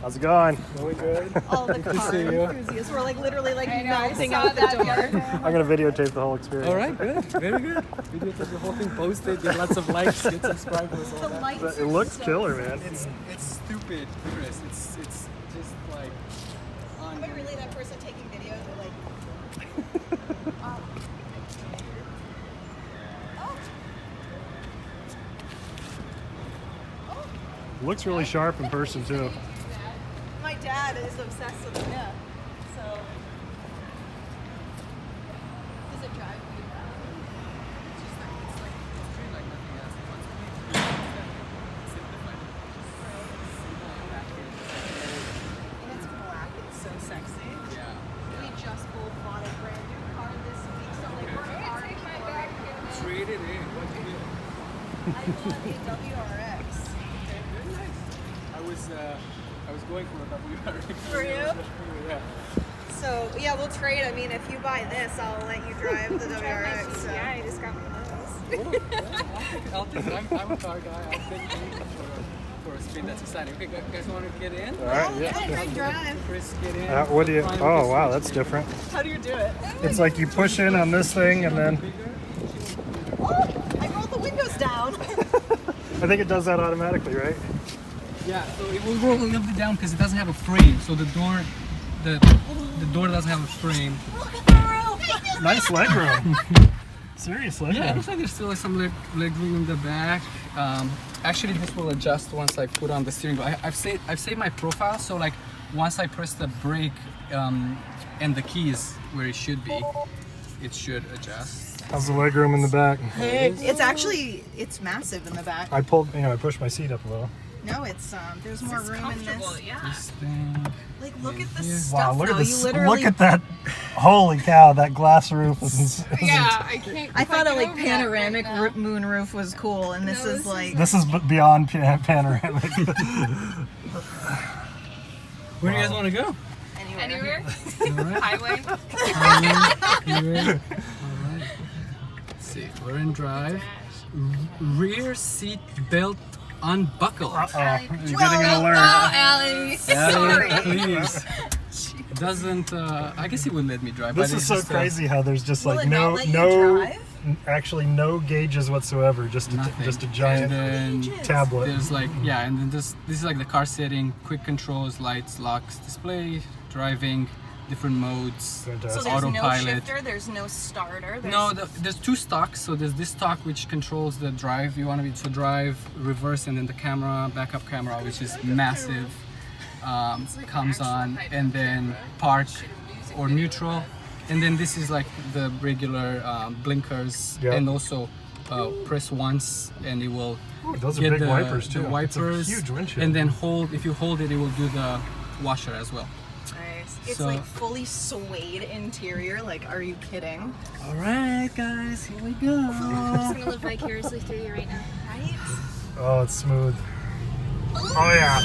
How's it going? Going good. All the car enthusiasts were like literally like melting out the door. I'm gonna videotape the whole experience. All right, good, very good. Videotape the whole thing, post it, get lots of likes, get subscribers, all that. Lights It are looks so killer, man. It's stupid, Chris. It's just like. Am I really that person taking videos or like? Looks really sharp in person too. My dad is obsessed with it. Yeah. So. Does it drive you around? And it's black. It's so sexy. Yeah. We just both bought a brand new car this week, so like we're already Traded in. What do you do? I bought a WRX. Very nice. I was going for a WRX. For you? Yeah. So yeah, we'll trade. I mean, if you buy this, I'll let you drive the WRX. So. Yeah, I just got one of those. I'll take I'm a car guy. I'll take anything for a spin. That's exciting. Okay, guys want to get in? All right, yeah. Great drive. Chris, get in. What do you? Oh wow, that's different. How do you do it? It's like you push in on this thing and then. Oh, I rolled the windows down. I think it does that automatically, right? Yeah, so it will roll a little bit down because it doesn't have a frame. So the door doesn't have a frame. Look at the roof. Nice legroom. Serious legroom. Yeah, it looks like there's still some leg room in the back. Actually, this will adjust once I put on the steering wheel. I've saved my profile, so like once I press the brake and the keys where it should be, it should adjust. How's the legroom in the back? It's massive in the back. I pushed my seat up a little. No, it's there's more room in this. Yeah. This thing. Like look at the Wow, stuff. Wow, look though. at this! You literally. Look at that! Holy cow! That glass roof is. Yeah, I can't. I thought a like get over that panoramic right now. moon roof was cool, and this No, is this like. This is beyond panoramic. Where do you guys want to go? Anywhere? Alright. Highway? Alright. Let's see, we're in drive. Rear seat belt unbuckle. You're getting an alert. Allie. Sorry. Please. Doesn't I guess he wouldn't let me drive. This but is it's so just, crazy how there's just Will like it not let you drive? actually no gauges whatsoever. Just nothing. a giant And then tablet. there's like and then this is like the car setting, quick controls, lights, locks, display, driving, different modes. Fantastic. So there's Autopilot. no shifter, there's no starter. No, there's two stocks. So there's this stock which controls the drive. You want to be to drive, reverse, and then the camera, backup camera, which is massive, comes on, and then park or neutral, and then this is like the regular blinkers, Yeah. and also press once, and it will Those are get big the, wipers the too. wipers, It's a huge windshield. and then if you hold it, it will do the washer as well. Nice. It's So- like fully suede interior. Like, are you kidding? All right, guys, here we go. I'm just gonna live vicariously through you right now. Right? Oh, it's smooth. Oh yeah.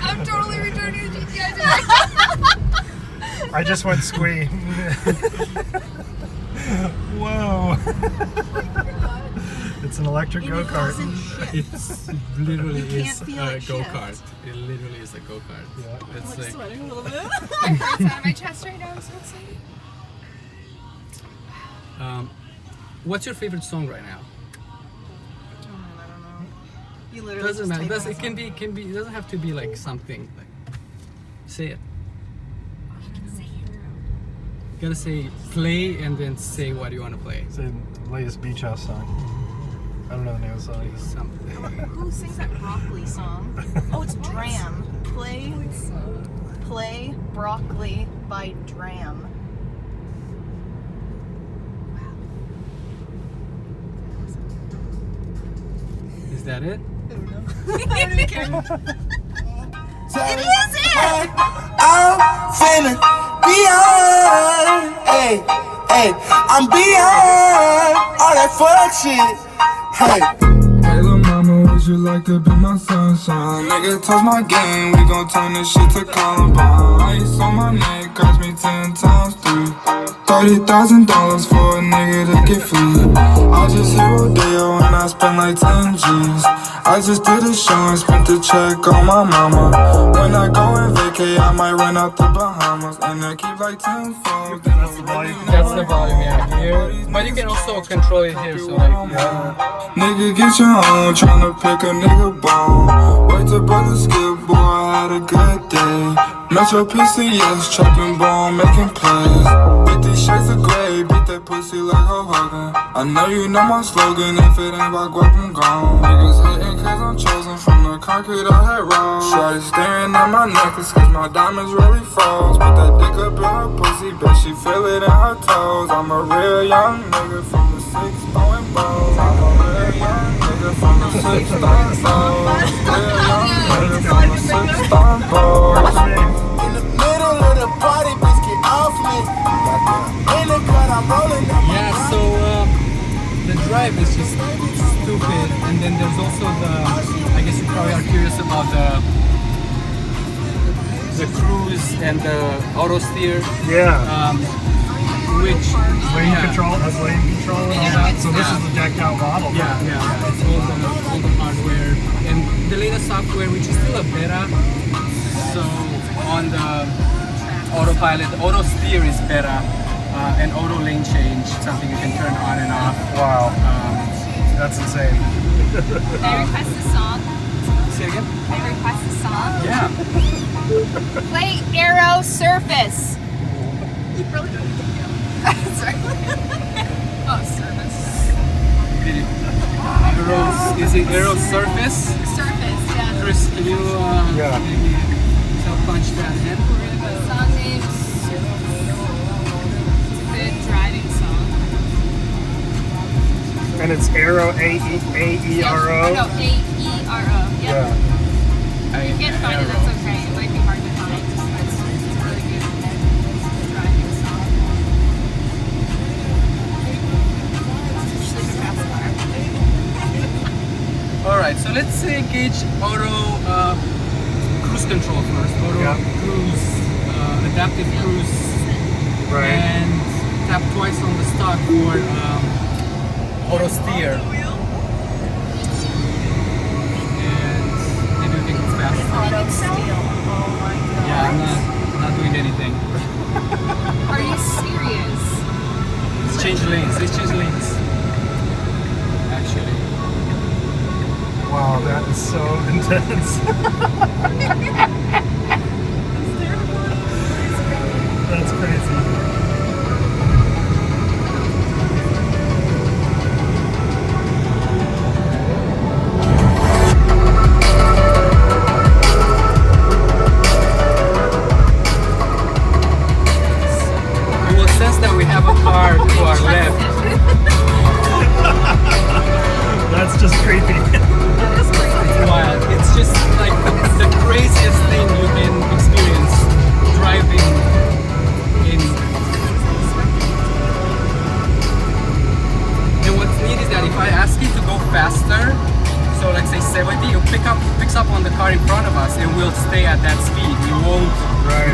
I'm totally returning the GTI today. I just went squee. Whoa. It's an electric And it go-kart. doesn't shift. It's literally You can't is feel a it go-kart. shift. It literally is a go-kart. Yeah. It's I'm like sweating a little bit. It's out of my chest right now. I'm so excited. what's your favorite song right now? I don't know. You literally Doesn't just matter. type It can be. It doesn't have to be like something. Like, say it. You gotta say play and then say what you want to play. It's the latest Beach House song. I don't know the name of the song. Something. Who sings that broccoli song? Oh, it's Dram. Play Broccoli by Dram. Is that it? It is it! I'm feeling beyond, hey, hey, I'm beyond all that fuck shit, hey. Hey lil' mama, would you like to be my sunshine? Nigga, touch my game, we gon' turn this shit to Columbine. Ice on my neck, cost me 10 times 3. $30,000 for a nigga to get free. I just hit Rodeo and I spent like 10 G's. I just did a show and spent the check on my mama. When I go and vacay, I might run out the Bahamas. And I keep like 10 phones. That's the volume. That's the volume, yeah, here. But you can also control it here, so like, Nigga, get your own, tryna pick a nigga bone. Wait till brother skip, boy, I had a good day. Metro PCS, trapping bone, making plays. 50 shades of gray, beat that pussy like Hulk Hogan. I know you know my slogan, if it ain't about guap, I'm gone. Niggas hating cause I'm chosen from the concrete I had rolled. Shorty staring at my necklace cause my diamonds really froze. Put that dick up in her pussy, bet she feel it in her toes. I'm a real young nigga from the 6 throwing balls. I'm a real young nigga from the 6 throwing balls. Real young nigga from the 6 throwing balls. In the middle of the party, bitch, get off me. In the cut, I'm rolling up. yeah, so the drive is just stupid. And then there's also I guess you probably are curious about the cruise and the auto steer, Yeah. which Lane control, has lane control and all that. So this is the decked out model. Yeah, it's all the hardware and the latest software, which is still a beta. So on the Autopilot, auto steer is better, and auto lane change, something you can turn on and off. Wow. That's insane. Can I request a song? Say it again? Can I request a song? Yeah. Play Aero Surface. Sorry. Oh, Surface. Is it Aero Surface? Surface, yeah. Chris, can you Yeah. maybe punch that in? Song name Surface. It's a good driving song. And it's Aero, A-E-R-O. No, A-E-R-O. Yep. Yeah. If you can't find it, that's okay. It might be hard to find. It's a really good driving song. It's just like a fast car. Alright, so let's engage auto cruise control first. Auto Yeah. cruise, adaptive cruise. Right. And tap twice on the stock for auto steer. And maybe we can go faster. Yeah, I'm not doing anything. Are you serious? Let's change lanes. Let's change lanes. Actually. Wow, that is so intense. That's crazy. You will sense that we have a car to our left. That's just creepy. It's wild. It's just like the craziest thing you can experience driving in. And what's neat is that if I ask it to go faster, so let's say 70, it picks up on the car in front of us and we'll stay at that speed. We won't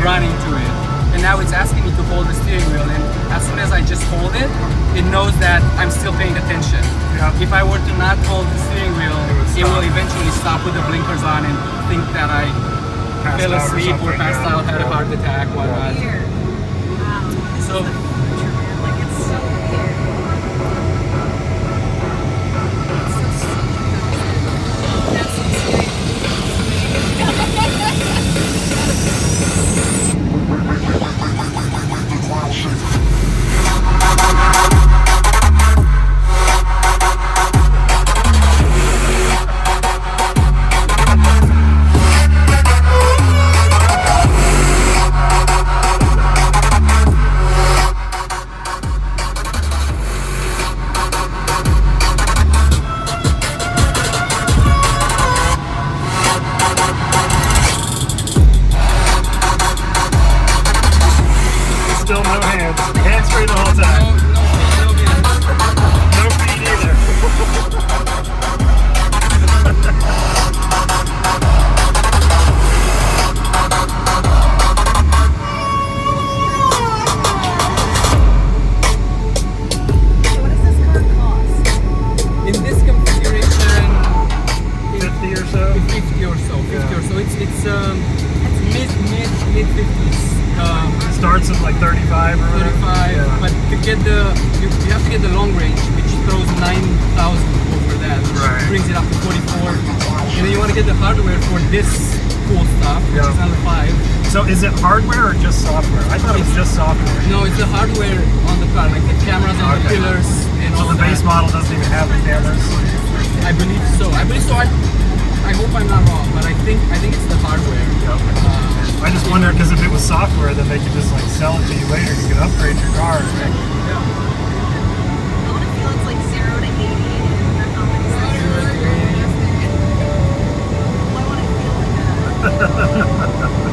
run into it. And now it's asking me to hold the steering wheel, and as soon as I just hold it, it knows that I'm still paying attention. Yeah. If I were to not hold the steering wheel, it will eventually stop with the blinkers on and think that I Passed fell out or asleep or something, passed yeah. out, had a Yeah. heart attack, whatnot. So Like it's so weird. That's insane. mid 50s. Starts at like 35 or whatever. 35, Yeah. but to get you have to get the long range, which throws 9,000 over that, which Right. brings it up to 44. And then you want to get the hardware for this cool stuff, which Yeah. is under 5. So is it hardware or just software? I thought it was just software. No, it's the hardware on the car, like the cameras on the Okay. pillars and So all the base that. model doesn't even have the cameras. I believe so. I hope I'm not wrong, but I think it's the hardware. I just wondered because if it was software, then they could just like sell it to you later. You could upgrade your car. I want to feel it's like 0 to 80 or something. I want to feel like that.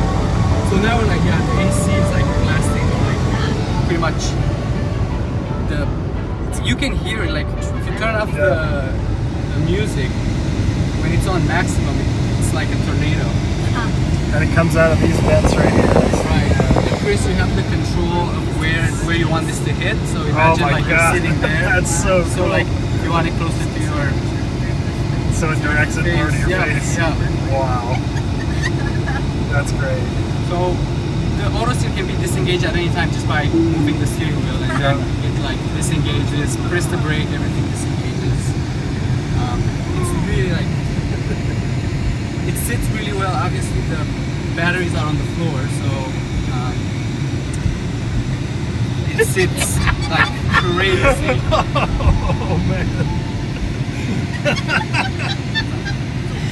So now, like, yeah, the AC is like lasting, like, pretty much. You can hear it, like, if you turn off the music, when it's on maximum, it's like a tornado. And it comes out of these vents right here. Right. And Chris, you have the control of where you want this to hit. So imagine my like God. you're sitting there. That's so cool. like you want it closer to your So it directs it more to your yeah, face. Yeah. Wow. That's great. So the auto steer can be disengaged at any time just by moving the steering wheel, and then it like disengages. Press the brake, everything disengages. It's really like it sits really well. Obviously, the batteries are on the floor, so it sits like crazy. Oh man.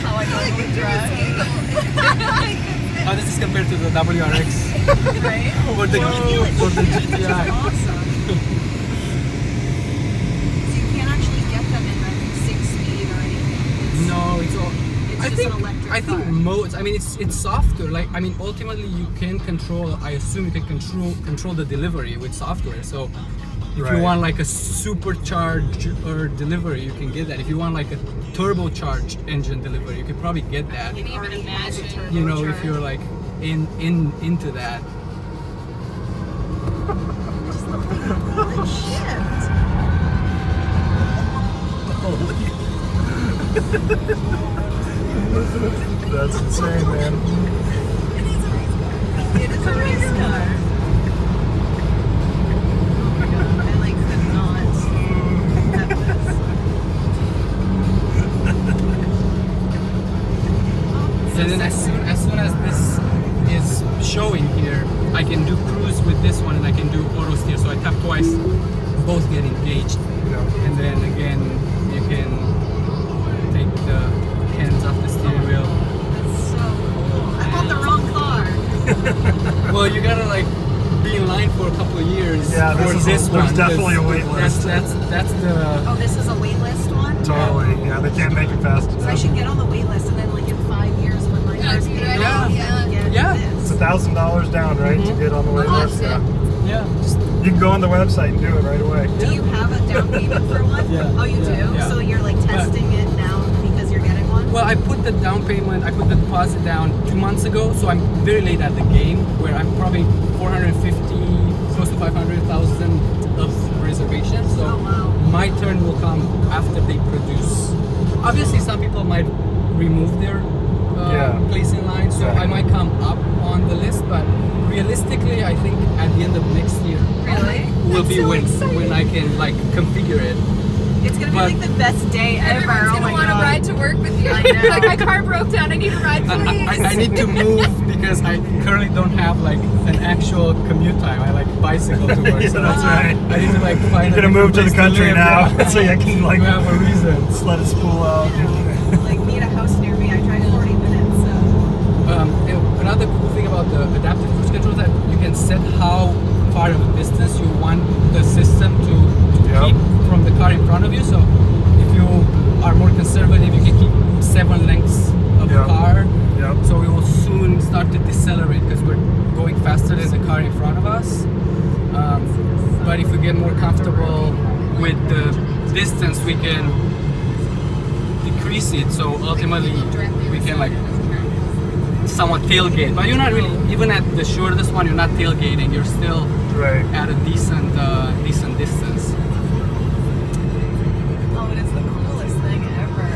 How I normally drive. How does this compare to the WRX Right? or the GTI? Awesome. So you can't actually get them in like 6-speed or anything. No, it's all. It's just an electric I think car. modes. I mean, it's softer. Like, I mean, ultimately, you can control. I assume you can control the delivery with software. So, if Right. you want like a supercharged or delivery, you can get that. If you want like a turbocharged engine delivery, you could probably get that. Can you even imagine? You know, if you're like into that. Holy shit. That's insane, man. It is a race car. Oh my god, I like could not have this. And then as soon as this is showing here, I can do cruise with this one and I can do auto steer. So I tap twice, both get engaged. Yeah. And then again, you can take the hands off the steering wheel. That's so cool. I bought the wrong car. Well, you gotta like be in line for a couple of years Yeah, for this is this a- one. there's definitely a 'cause wait list. That's the. Oh, this is a wait list one? Totally. Yeah, they can't make it fast So I enough. should get on the wait list and then like in 5 years when my car's paid Yeah, off, yeah, I can get yeah. It's this. $1,000 down, right, to get on the wait Oh, list. that's Yeah. Yeah. Just, You can go on the website and do it right away. Do you have a down payment for one? Yeah. Oh, you do? Yeah. So you're like testing it now because you're getting one? well, I put the down payment. I put the deposit down 2 months ago, so I'm very late at the game. Where I'm probably 450, close to 500,000 of reservations. So Oh, wow. my turn will come after they produce. Obviously, some people might remove their place in line, so I might come up on the list. But realistically, I think at the end of next year Really? will That's be so when exciting. I can like configure it. It's gonna be But- like the best day ever. Everyone's Oh gonna my want to god. ride to work with you. I know. Like, my car broke down. I need a ride, please. I need to move because I currently don't have like an actual commute time. I like bicycle to work. Yeah, So that's right. I need to like find. You're a gonna move to the different place country live, now, yeah. so you can like You have a reason. just let it spool out. Like need a house near me. I drive 40 minutes. So. And another cool thing about the adaptive cruise control is that you can set how far of a distance you want the system to keep from the car in front of you. So if you are more conservative, you can keep 7 lengths of the car. Yep. So we will soon start to decelerate because we're going faster than the car in front of us. But if we get more comfortable with the distance, we can decrease it. So ultimately, we can like somewhat tailgate. But you're not really, even at the shortest one, you're not tailgating. You're still Right. at a decent distance. Oh, it is the coolest thing ever.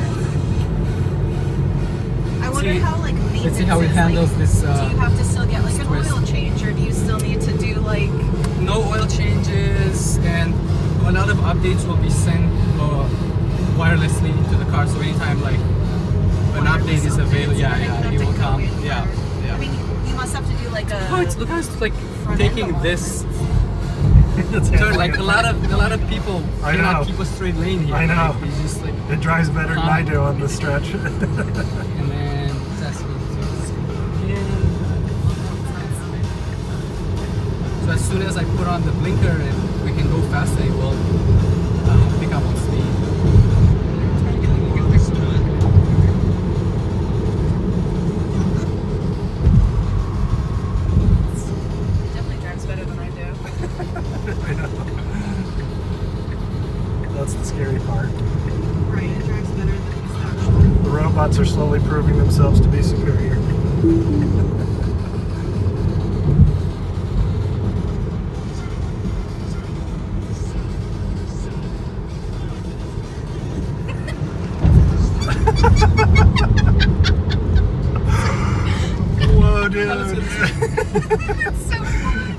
I wonder how like let's see how it maintenance is, handles like, this. do you have to still get like an twist. oil change, or do you still need to do like? No oil changes, and a lot of updates will be sent wirelessly to the car. So anytime like an update is available, it will come. Yeah. I mean, you must have to do like a. Look how it's like taking this It's turn. handling Like it. a lot of people I know. cannot keep a straight lane here. I know. Like, it's just like, It drives better than I do on this stretch. and then that's what so as soon as I put on the blinker and we can go faster, it will pick up on speed. It definitely drives better than I do. I know. That's the scary part. Right, it drives better than it's actually. The robots are slowly proving themselves to be superior. Whoa, dude.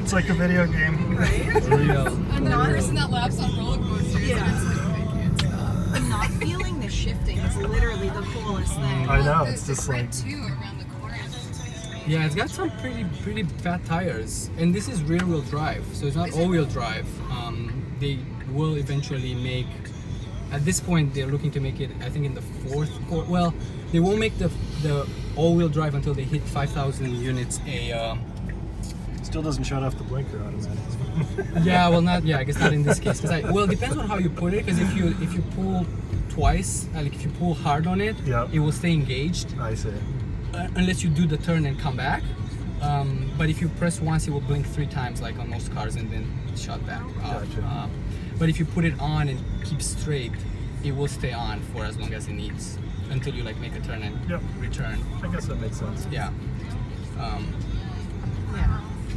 It's like a video game. Real. I'm the person that laughs on roller coasters. Yeah. And it's like, I can't stop. Not feeling the shifting is literally the coolest thing. I know, The- it's the just grid like, too around the corner. Yeah, it's got some pretty fat tires, and this is rear-wheel drive, so it's not all-wheel drive. They will eventually make. At this point, they're looking to make it. I think in the fourth quarter. Well, they won't make the all-wheel drive until they hit 5,000 units a. still doesn't shut off the blinker automatically. Yeah, well, not. Yeah, I guess not in this case. Well, it depends on how you put it. Because if you pull twice, like if you pull hard on it, Yeah. it will stay engaged. I see. Unless you do the turn and come back. But if you press once, it will blink 3 times, like on most cars, and then shut back off. Gotcha. But if you put it on and keep straight, it will stay on for as long as it needs, until you like make a turn and Yep. return. I guess that makes sense. Yeah. Yeah.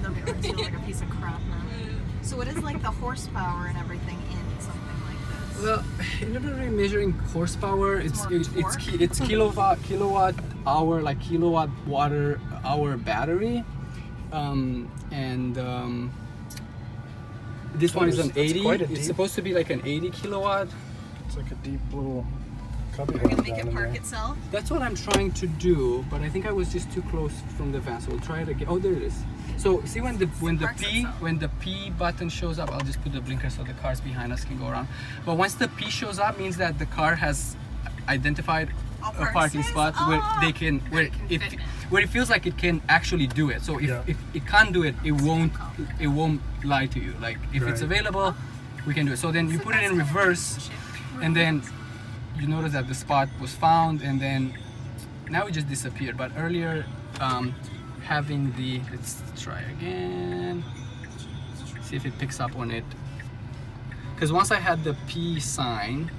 They'll get rid of like a piece of crap now. So what is like the horsepower and everything in something like this? Well, you're not really measuring horsepower. It's more torque? it's kilowatt hour, like kilowatt water hour battery, this one is an It's 80. quite a It's deep- supposed to be like an 80 kilowatt. It's like a deep little cubby Are you hole gonna make down it in park there. itself? That's what I'm trying to do, but I think I was just too close from the van, so we'll try it again. Oh, there it is. So see when the P button shows up, I'll just put the blinker so the cars behind us can go around. But once the P shows up, means that the car has identified a parking spot where they can, where it feels like it can actually do it. So if it can't do it, it won't lie to you. Like if it's Right. available, we can do it. So then you put it in reverse, and then you notice that the spot was found, and then now it just disappeared. But earlier, having let's try again, see if it picks up on it, because once I had the P sign,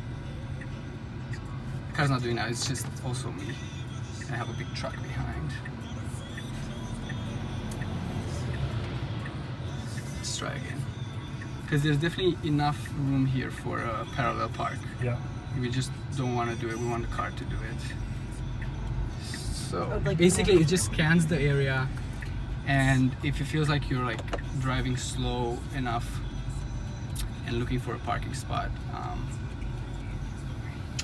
the car's not doing that, it's just also me. I have a big truck behind. Let's try again, because there's definitely enough room here for a parallel park. Yeah. We just don't want to do it, we want the car to do it. So Like- basically it just scans the area, and if it feels like you're like driving slow enough and looking for a parking spot,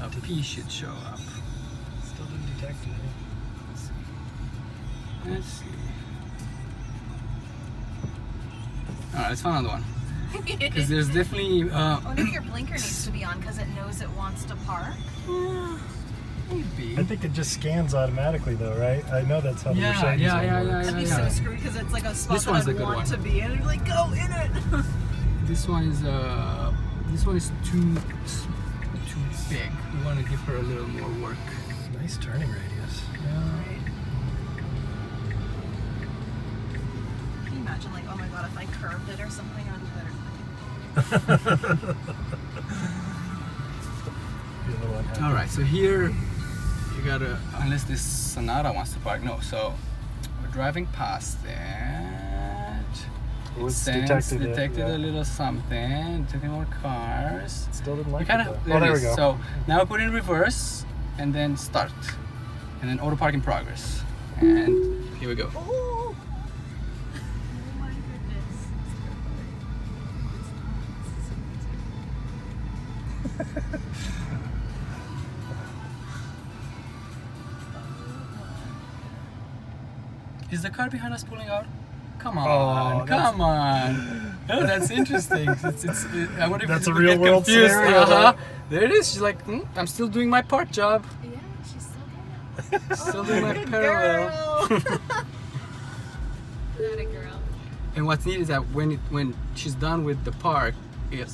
a P should show up. Still didn't detect it. Let's see. Alright, let's find another one. Because there's definitely I wonder if your blinker needs to be on because it knows it wants to park. maybe. I think it just scans automatically though, right? I know that's how the Yeah, Mercedes yeah, one yeah, works. That'd be yeah. so screwed because it's like a spot This that one's I'd a good want one. to be in. And you're like, go in it. This one is too big. We want to give her a little more work. Nice turning radius. Can you imagine, like, oh my god, if I curved it or something, I'd be better. All right, so here you gotta, unless this Sonata wants to park. No, so we're driving past that. Oh, it's Detected detected it, yeah. a little something. Took in more cars. Still didn't We like kind it of though. Oh, there it we is. go. So now I put in reverse and then start. and then auto park in progress. And here we go. Oh my goodness. Is the car behind us pulling out? Come Oh, on, come on. Oh, that's interesting. I wonder if That's people a real get world confused. scenario. Uh-huh. There it is. She's like, I'm still doing my park job. Yeah, she's still doing Still doing my Good parallel. girl. it. Not a girl. And what's neat is that when she's done with the park, it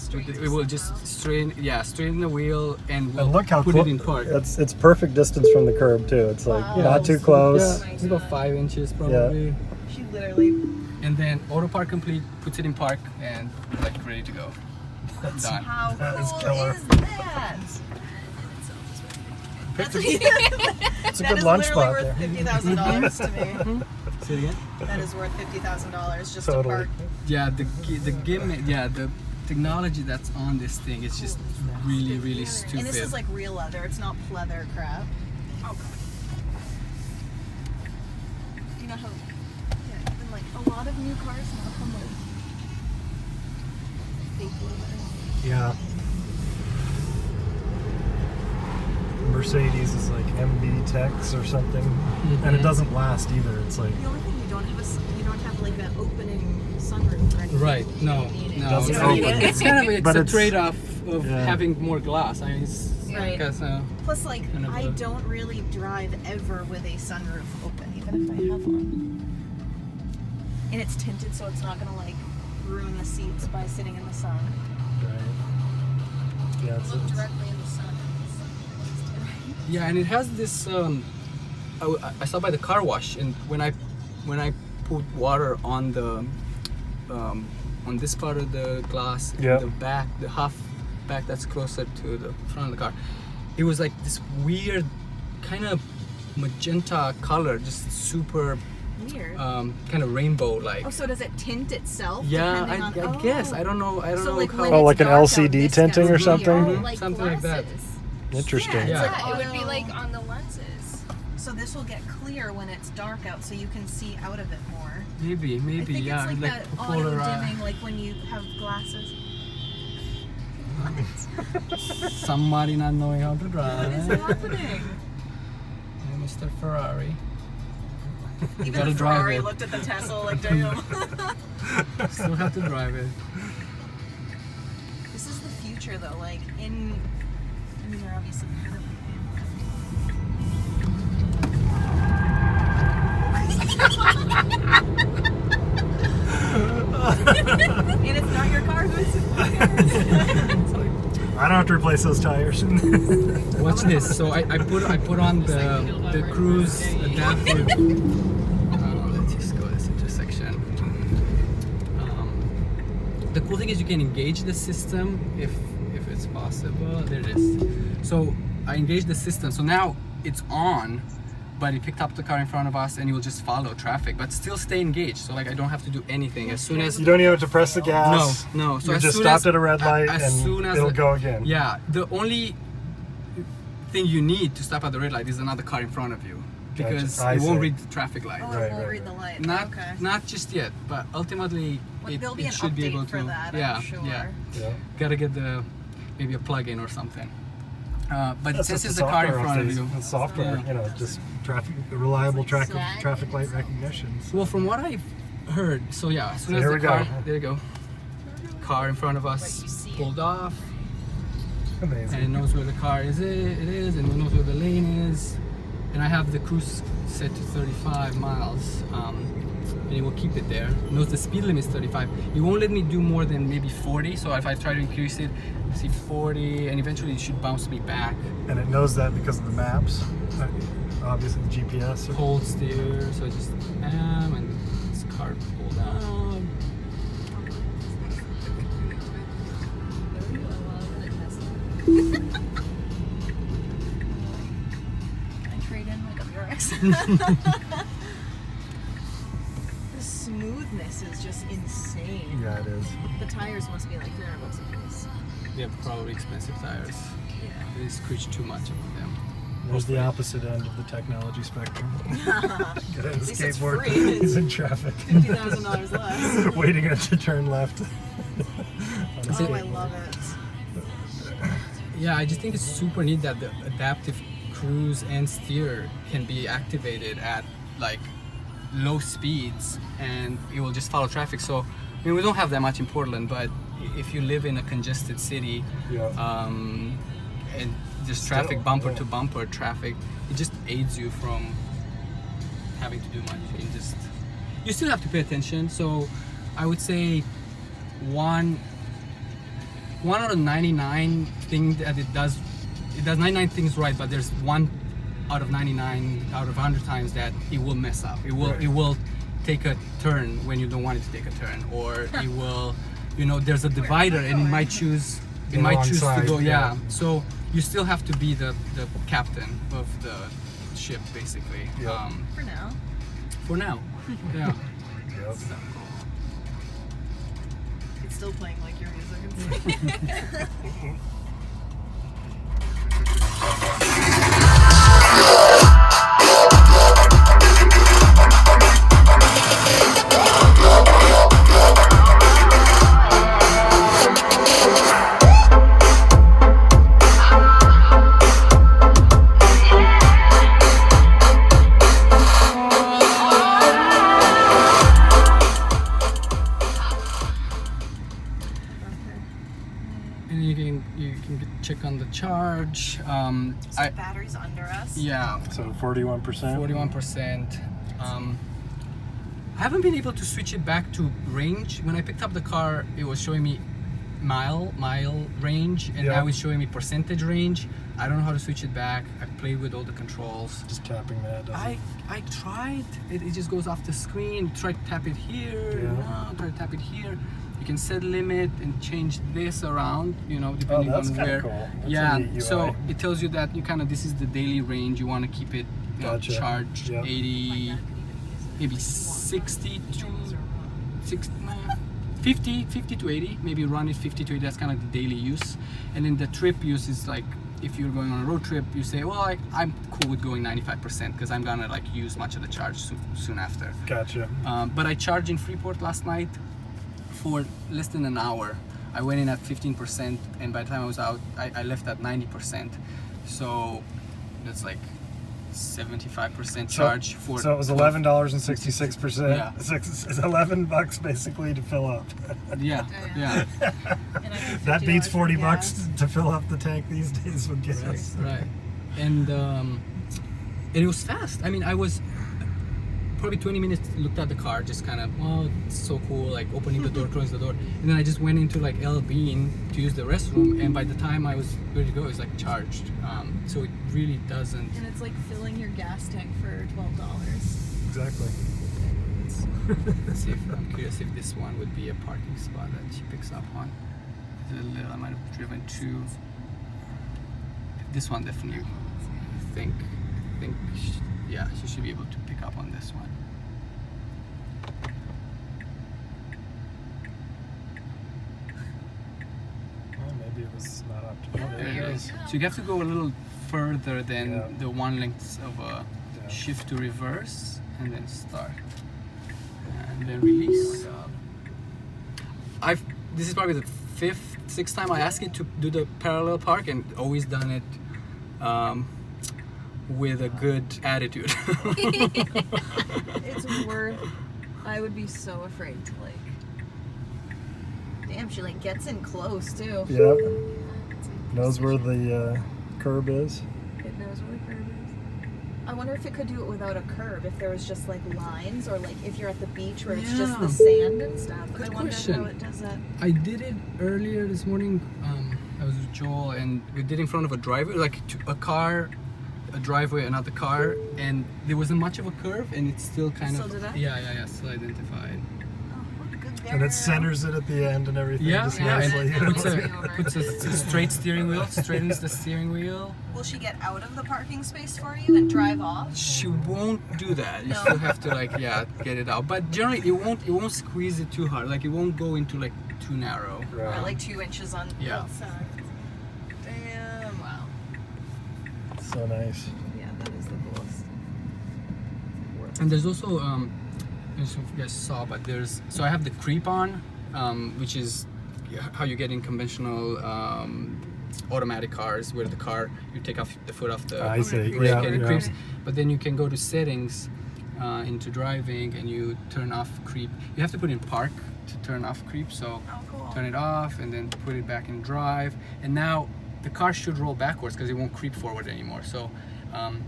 will just straighten the wheel and we'll And look how put close. it in park. It's perfect distance from the curb too. It's like Wow. not too close. Yeah, it's about 5 inches probably. She literally. And then auto park complete, puts it in park, and like ready to go. Done. How That is cool killer. is that? It's a That good is lunch literally spot worth there. $50,000 to me. Say it again? That is worth $50,000 just to Totally. park. Yeah, the gimmick, the technology that's on this thing is just really, really stupid. And this is like real leather. It's not pleather crap. You know how? Yeah, even like a lot of new cars now come with fake leather. Yeah. Mercedes is like MB Tex or something, and it doesn't last either. It's like The only thing you don't have like an opening sunroof or anything. Right? No, no. Doesn't I mean, open. it's kind of But a it's- trade-off of yeah. having more glass. I mean, it's Right. because Plus, like, Kind of I a- don't really drive ever with a sunroof open, even if I have one. And it's tinted, so it's not gonna like ruin the seats by sitting in the sun. right. Yeah, it's, Look directly in the sun. yeah, and it has this. I saw by the car wash, and when I put water on the on this part of the glass, and Yeah. the back, the half back that's closer to the front of the car, it was like this weird kind of magenta color, just super Weird. kind of rainbow like. Oh, so does it tint itself? Yeah, depending I on, guess. I don't know. I don't So, know like, how. when Oh, it's like an dark out, LCD this tinting guy's or really something? all, Like Something like that. glasses. interesting. Yeah, Yeah. It would be Oh. like on the lenses. So this will get clear when it's dark out, so you can see out of it more. Maybe, I think yeah, it's like that auto polar, dimming, like when you have glasses. somebody not knowing how to What is drive. happening? Yeah, Mr. Ferrari. Even gotta the drive Ferrari it. looked at the Tesla like, damn. Still have to drive it. This is the future, though. Like I mean, we're obviously kind and it's not your car, who's I don't have to replace those tires. Watch this. So I put on the cruise adaptive. Let's just go this intersection. The cool thing is you can engage the system if it's possible. There it is. So I engaged the system. So now it's on, but it picked up the car in front of us and it will just follow traffic, but still stay engaged. So like I don't have to do anything. As soon as You don't even have to press the gas. no. So You're as just soon stopped as, at a red light as and soon as it'll the- go again. Yeah, the only thing you need to stop at the red light is another car in front of you, because I it won't see. read the traffic light. Oh, Right, it won't right, read the right. light. Not okay. not just yet, but ultimately Well, it, there'll be it an should be update able for to. that, yeah, I'm sure. yeah. Yeah. Gotta get maybe a plug-in or something. But That's since just it's the car in software front of updates. you, It's software, Yeah. you know, just reliable traffic light recognition. well, from what I've heard, so yeah, as soon So as here the we go. car, there you go, car in front of us Right, you see it. pulled off, and it Amazing. knows where the car is, and it knows where the lane is, and I have the cruise set to 35 miles, and it will keep it there. It knows the speed limit is 35. It won't let me do more than maybe 40, so if I try to increase it, I see 40, and eventually it should bounce me back. And it knows that because of the maps. Obviously the GPS. Hold steer, so I just and this car pull down. I trade in my WRX. The smoothness is just insane. Yeah, it is. The tires must be like $300 a piece. They have probably expensive tires. Yeah. They screech too much about them. There's the opposite end of the technology spectrum. Get a least it's skateboard. free. He's in traffic. $50,000 less. Waiting to turn left. Oh, I love it. Yeah, I just think it's super neat that the adaptive cruise and steer can be activated at like low speeds, and it will just follow traffic. So, I mean, we don't have that much in Portland, but if you live in a congested city, and there's traffic, bumper to bumper traffic, it just aids you from having to do much. You still have to pay attention. So, I would say one out of 99 things that it does 99 things right, but there's one out of 99 out of 100 times that it will mess up. It will take a turn when you don't want it to take a turn, or it will, there's a divider and it might choose to go. Yeah. So you still have to be the captain of the ship, basically. Yeah. For now. Yeah. Yep. It's still playing like your music. And you can check on the charge. So battery's under us. Yeah. So 41%. 41%. I haven't been able to switch it back to range. When I picked up the car, it was showing me mile range, and now it's showing me percentage range. I don't know how to switch it back. I played with all the controls. Just tapping that. I tried. It just goes off the screen. Try to tap it here. Try to tap it here. You can set limit and change this around, depending that's on kinda where. cool. That's a Yeah, neat UI. so it tells you that this is the daily range. You want to keep it Gotcha. charged Yep. 80, maybe 60 to 50 to 80. Maybe run it 50 to 80. That's kind of the daily use. And then the trip use is like, if you're going on a road trip, you say, well, I'm cool with going 95% because I'm gonna use much of the charge soon after. Gotcha. But I charged in Freeport last night for less than an hour. I went in at 15%, and by the time I was out, I left at 90%. So that's like 75% charge for. So it was $11.66%. Yeah. It's $11 basically to fill up. Yeah. That beats $40 to fill up the tank these days with gas. Right. And it was fast. I mean, I was probably 20 minutes, looked at the car, just kind of, oh, it's so cool, like opening the door, closing the door. And then I just went into like El Bean to use the restroom, and by the time I was ready to go, it was like charged. So it really doesn't. And it's like filling your gas tank for $12. Exactly. Let's see I'm curious if this one would be a parking spot that she picks up on. I might have driven to. This one definitely, I think, yeah, she should be able to pick up on this one. Well, maybe it was not optimal. There it is. So you have to go a little further than the one length of a shift to reverse, and then start, and then release. This is probably the sixth time I asked it to do the parallel park, and always done it with a good attitude. It's worth. I would be so afraid to Damn, she gets in close too. Yep. Knows where the curb is. It knows where the curb is. I wonder if it could do it without a curb. If there was just lines, or if you're at the beach where it's just the sand and stuff. Good I wonder question. how it does it. I did it earlier this morning. I was with Joel, and we did it in front of a driveway, a car, a driveway, another car, and there wasn't much of a curve, and it's still kind Still of. did it? Yeah, still identified. And it centers it at the end and everything. Just nicely. And puts a straight steering wheel, straightens the steering wheel. Will she get out of the parking space for you and drive off? She won't do that. You still have to get it out. But generally, it won't squeeze it too hard. It won't go into too narrow. Right. Or 2 inches on both sides. Damn! Wow. so nice. Yeah, that is the coolest. And there's also, I don't know if you guys saw, but so I have the creep on, which is how you get in conventional automatic cars, where the car, you take off the foot off the I see. brake Yeah, and it yeah. creeps. But then you can go to settings into driving and you turn off creep. You have to put in park to turn off creep, so Oh, cool. turn it off and then put it back in drive. And now the car should roll backwards because it won't creep forward anymore. So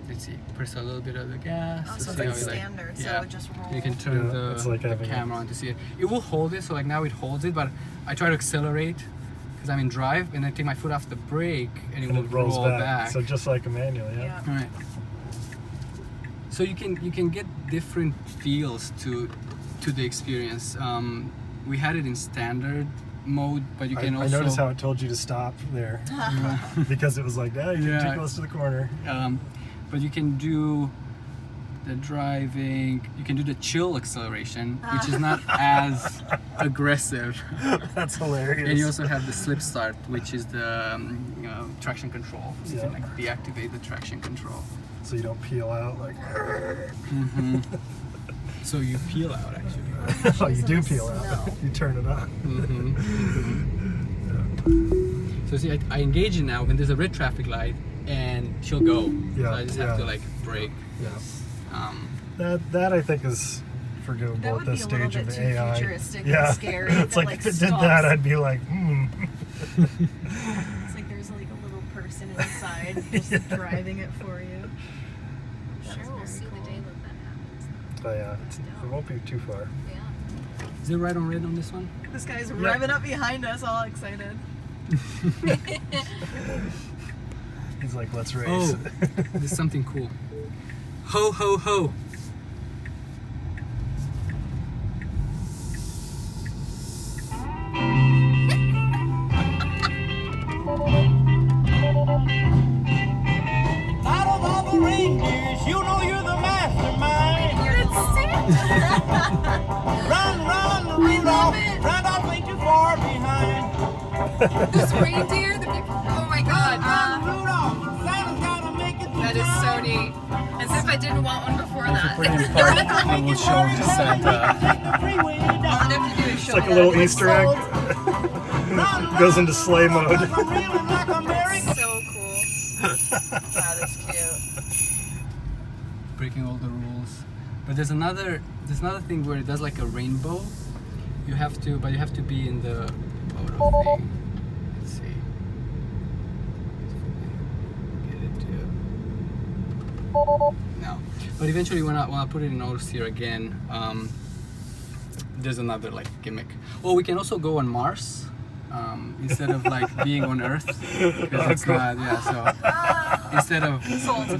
let's see, press a little bit of the gas. Oh, to so see it's how like it, standard, so yeah. it just rolls. You can turn Yeah, the, it's like the having camera on to see it. It will hold it, so like now it holds it, but I try to accelerate because I'm in drive and I take my foot off the brake and it And will it rolls roll back. So just like a manual, yeah. Yeah. All right. So you can get different feels to the experience. We had it in standard mode, but you can I also. noticed how it told you to stop there because it was like, you're Yeah. too close to the corner. But you can do the driving. You can do the chill acceleration, which is not as aggressive. That's hilarious. And you also have the slip start, which is the traction control. So you can Yeah. like deactivate the traction control. So you don't peel out like. So you peel out actually. Oh, you do in the peel out. snow. You turn it on. So see, I engage it now when there's a red traffic light, and she'll go. Yeah, So I just have yeah. to like brake. Yeah. Um, That I think is forgivable That at would this be a little stage bit of too AI. futuristic and Yeah. scary. It's That, like like, if it did stops. that, I'd be like, It's like there's like a little person inside just driving it for you. I'm sure we'll very see cool. the day that that happens. But yeah, it won't be too far. Yeah. is it right on red on this one? This guy's revving up behind us, all excited. He's like, let's race. Oh, there's something cool. Ho ho ho! Out of all the reindeers, you know you're the mastermind. Run, Rudolph. Rudolph ain't too far behind. This reindeer, the big, oh my god, Rudolph, Santa's gotta make it. that is so neat. As if I didn't want one before that. Put it in park and we'll show it to Santa. Take the freeway down. All I have to do is show It's like a me little that it's Easter egg. sold. Run, Goes into sleigh mode. I'm reeling like a Mary. So cool. That is cute. Breaking all the rules. But there's another thing where it does like a rainbow. You have to be in the photo thing. Let's see. Get it to. No. But eventually when I put it in autos here again, there's another like gimmick. Oh, we can also go on Mars. Instead of like being on Earth, because it's not, yeah, so instead of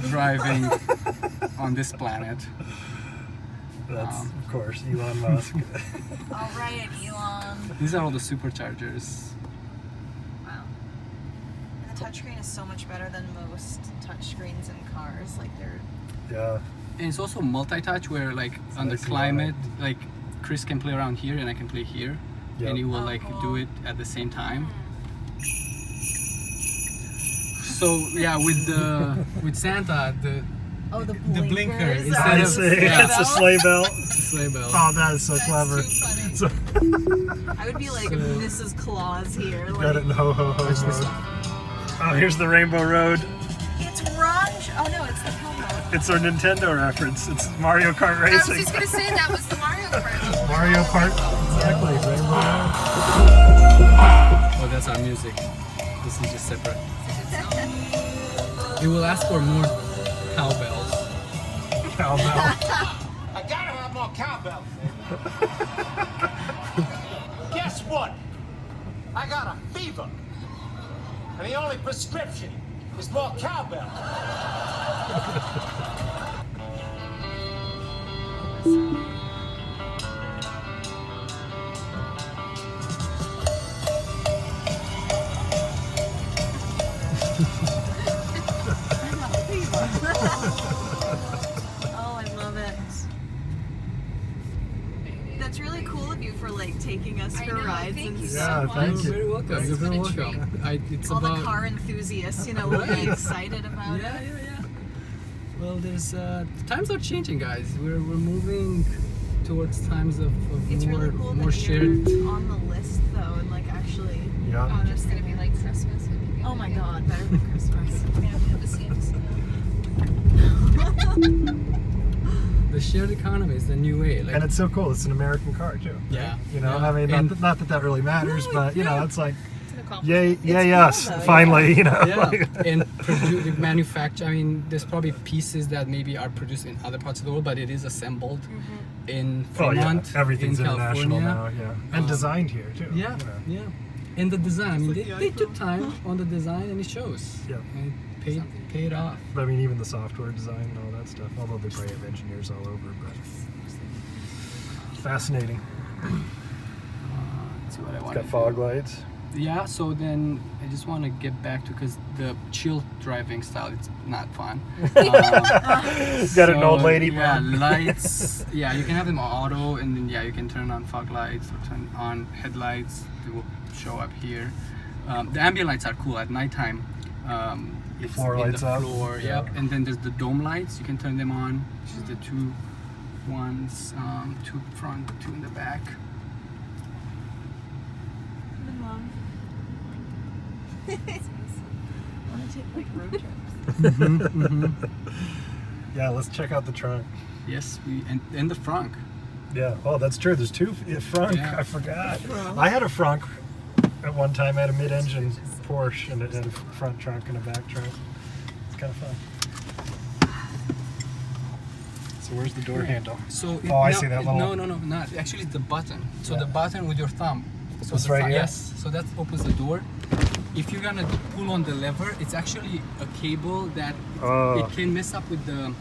driving on this planet. That's, of course, Elon Musk. All right, Elon. These are all the superchargers. Wow. And the touchscreen is so much better than most touchscreens in cars. Like they're. Yeah. And it's also multi-touch where like under nice and climate, like Chris can play around here and I can play here. Yep. And he will Oh, like cool. do it at the same time. So yeah, with Santa, the Oh, the blinker blinkers. instead I of- see. yeah. It's a sleigh belt. sleigh bell. Oh, that is so clever. Too funny. So, I would be like Mrs. Claus here. got Like, it in ho ho ho. Watch this. Oh, here's the Rainbow Road. it's Raj. Oh no, it's the Pomo. It's our Nintendo reference. It's Mario Kart I was Racing. just gonna say that was the Mario Kart. Mario Kart. Exactly. Rainbow Road. Oh, that's our music. This is just separate. It will ask for more cowbells. Cowbell. I gotta have more cowbell. Guess what? I got a fever. And the only prescription is more cowbell. Oh, I love it. That's really cool of you for like taking us I for know, rides thank and you stuff. Yeah, so thank much. you. You're very welcome. This You're has very been a welcome. It's All about the car enthusiasts, you know, will be excited about yeah, it. yeah, yeah. Well, there's times are changing, guys. We're moving towards times of It's more really cool more that shared. you're on the list though, and like actually. Yeah. Oh, there's gonna be like Christmas. When you go Oh my there. God, better than Christmas. Yeah, we have the CMC. The shared economy is the new way. Like, And it's so cool. It's an American car too. yeah, You know, yeah. I mean, And- not that really matters, No, but you know, yeah. it's like, It's an accomplishment. yay, cool, us, though, finally, you know. yeah, and manufacture. I mean, there's probably pieces that maybe are produced in other parts of the world, but it is assembled in Oh yeah, Fremont, everything's in international California. now, yeah, and designed here too. Yeah, you know. yeah. And the design. I mean, they took time on the design, and it shows. Yeah. And it paid off. But I mean, even the software design and all that stuff. Although they probably have engineers all over, but fascinating. That's what I It's want. got fog lights. Yeah. So then I just want to get back to because the chill driving style, it's not fun. Got an old lady. Yeah, mom. lights. Yeah, you can have them auto, and then yeah, you can turn on fog lights or turn on headlights. They will show up here. The ambient lights are cool at nighttime. It's floor in lights the up. floor, Yeah. yep. And then there's the dome lights. You can turn them on. Which is the two ones, two front, two in the back. I want to take like road trips. Yeah, let's check out the trunk. Yes, and the frunk. Yeah. Oh, that's true. There's two frunk. Yeah. I forgot. I had a frunk at one time. I had a mid-engine Porsche and a front trunk and a back trunk. It's kind of fun. So where's the door handle? So Oh, I see that little- No, not actually it's the button. So the button with your thumb. So This the right here? Yes. So that opens the door. If you're gonna pull on the lever, it's actually a cable that Oh. it can mess up with the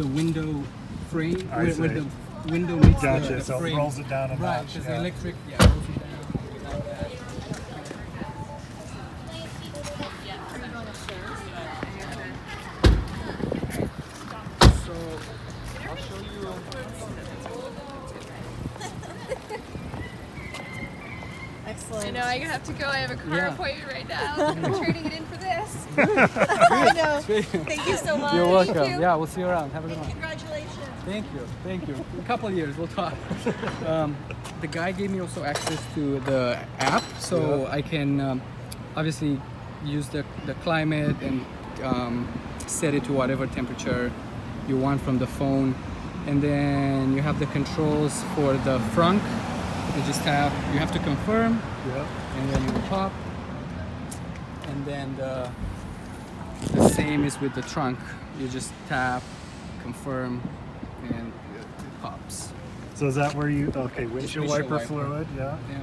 window frame I where see. the window meets Gotcha. the So it frame. rolls it down a Right, notch. because Yeah. the electric rolls it down like that. So I'll show you. Excellent. I know I have to go. I have a car Yeah. appointment right now. I'm trading it in for this. I know. Thank you so much. You're welcome. you. Yeah, we'll see you around. Have a good one. Congratulations. Thank you. In a couple of years, we'll talk. The guy gave me also access to the app, so Yeah. I can obviously use the climate and set it to whatever temperature you want from the phone. And then you have the controls for the front. You have to confirm, Yeah. and then you pop. And then the same is with the trunk. You just tap, confirm, and it pops. So is that where you? Okay, windshield windshield wiper wiper. fluid. Yeah. Yeah.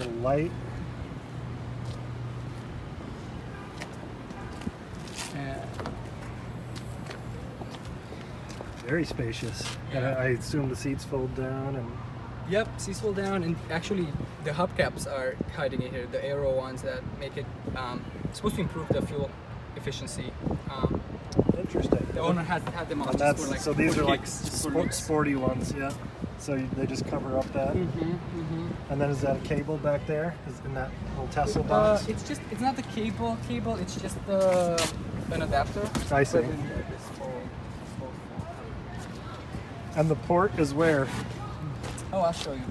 The light. And Very spacious. And I assume the seats fold down and. yep, seats fold down, and actually the hubcaps are hiding in here. The aero ones that make it supposed to improve the fuel efficiency. Interesting. The owner had them on And just that's for like so these for are like kicks, just for looks. sporty ones, yeah. So they just cover up that. And then is that a cable back there? Is in that little Tesla box? It's not the cable. It's just an adapter. I see. But in this whole- And the port is where? Oh, I'll show you.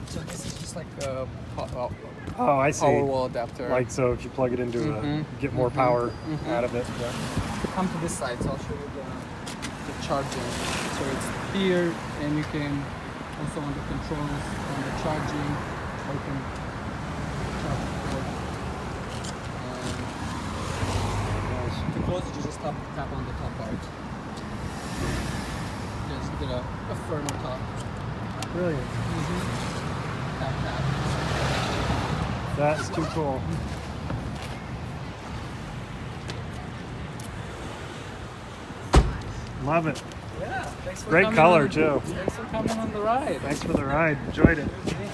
So this is just like a Oh, I see. power wall adapter. Like so, if you plug it into a, get more power out of it. Yeah. Come to this side, so I'll show you the charging. So it's here, and you can also on the controls on the charging, or you can charge the port. And to close it, you just tap on the top part. Just get a firmer top. Brilliant. Tap, tap. That's too cool. Love it. Yeah, thanks for Great coming color on. too. Thanks for coming on the ride. Thanks for the ride. Enjoyed it. Yeah.